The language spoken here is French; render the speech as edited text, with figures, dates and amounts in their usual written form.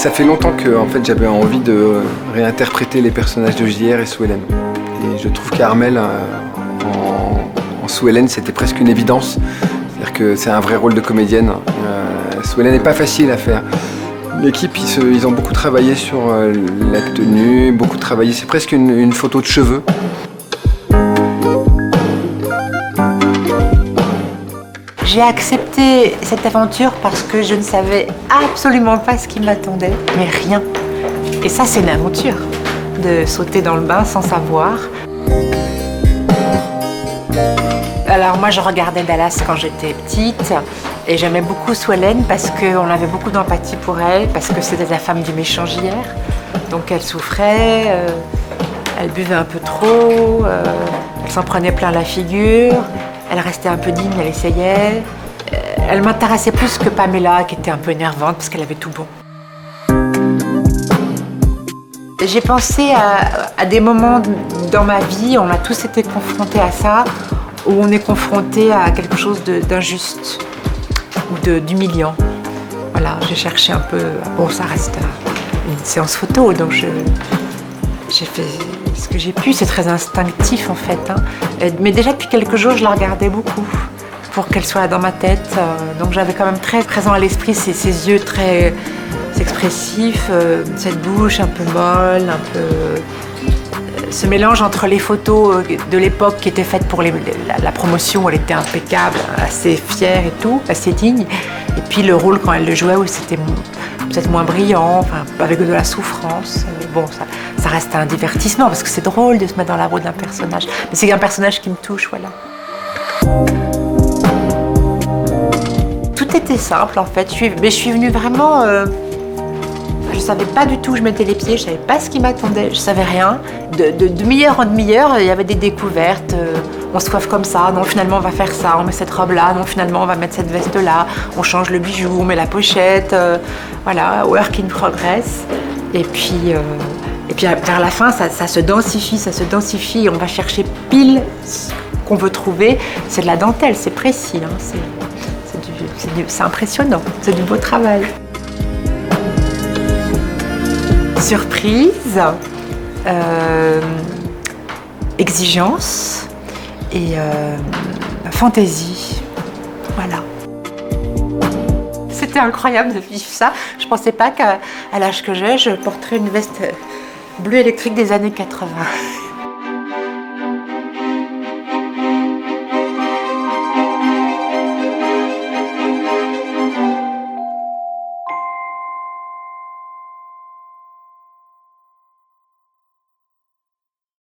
Ça fait longtemps que en fait, j'avais envie de réinterpréter les personnages de JR et Sue Ellen. Et je trouve qu'Armelle, en Sue Ellen, c'était presque une évidence. C'est-à-dire que c'est un vrai rôle de comédienne. Sue Ellen n'est pas facile à faire. L'équipe, ils ont beaucoup travaillé sur la tenue, beaucoup travaillé. C'est presque une photo de cheveux. J'ai accepté cette aventure parce que je ne savais absolument pas ce qui m'attendait, mais rien. Et ça, c'est une aventure, de sauter dans le bain sans savoir. Alors moi, je regardais Dallas quand j'étais petite et j'aimais beaucoup Sue Ellen parce qu'on avait beaucoup d'empathie pour elle, parce que c'était la femme du méchant JR. Donc elle souffrait, elle buvait un peu trop, elle s'en prenait plein la figure. Elle restait un peu digne, elle essayait. Elle m'intéressait plus que Pamela, qui était un peu énervante parce qu'elle avait tout bon. J'ai pensé à des moments dans ma vie, on a tous été confrontés à ça, où on est confronté à quelque chose d'injuste ou d'humiliant. Voilà, j'ai cherché un peu. Bon, ça reste une séance photo, donc j'ai fait ce que j'ai pu, c'est très instinctif en fait. Mais déjà depuis quelques jours, je la regardais beaucoup pour qu'elle soit dans ma tête. Donc j'avais quand même très présent à l'esprit ces yeux très expressifs, cette bouche un peu molle, un peu... ce mélange entre les photos de l'époque qui étaient faites pour la promotion, où elle était impeccable, assez fière et tout, assez digne. Et puis le rôle quand elle le jouait, où c'était peut-être moins brillant, enfin, avec de la souffrance. Bon, ça reste un divertissement parce que c'est drôle de se mettre dans la peau d'un personnage. Mais c'est un personnage qui me touche, voilà. Tout était simple en fait. Mais je suis venue vraiment... je savais pas du tout où je mettais les pieds, je savais pas ce qui m'attendait, je savais rien. De demi-heure en demi-heure, il y avait des découvertes. On se coiffe comme ça, non finalement on va faire ça, on met cette robe-là, non finalement on va mettre cette veste-là, on change le bijou, on met la pochette, voilà, work in progress. Et puis vers la fin, ça se densifie, on va chercher pile ce qu'on veut trouver. C'est de la dentelle, c'est précis, hein, c'est impressionnant, c'est du beau travail. Surprise, exigence et fantaisie, voilà. C'était incroyable de vivre ça. Je pensais pas qu'à l'âge que j'ai, je porterais une veste bleue électrique des années 80.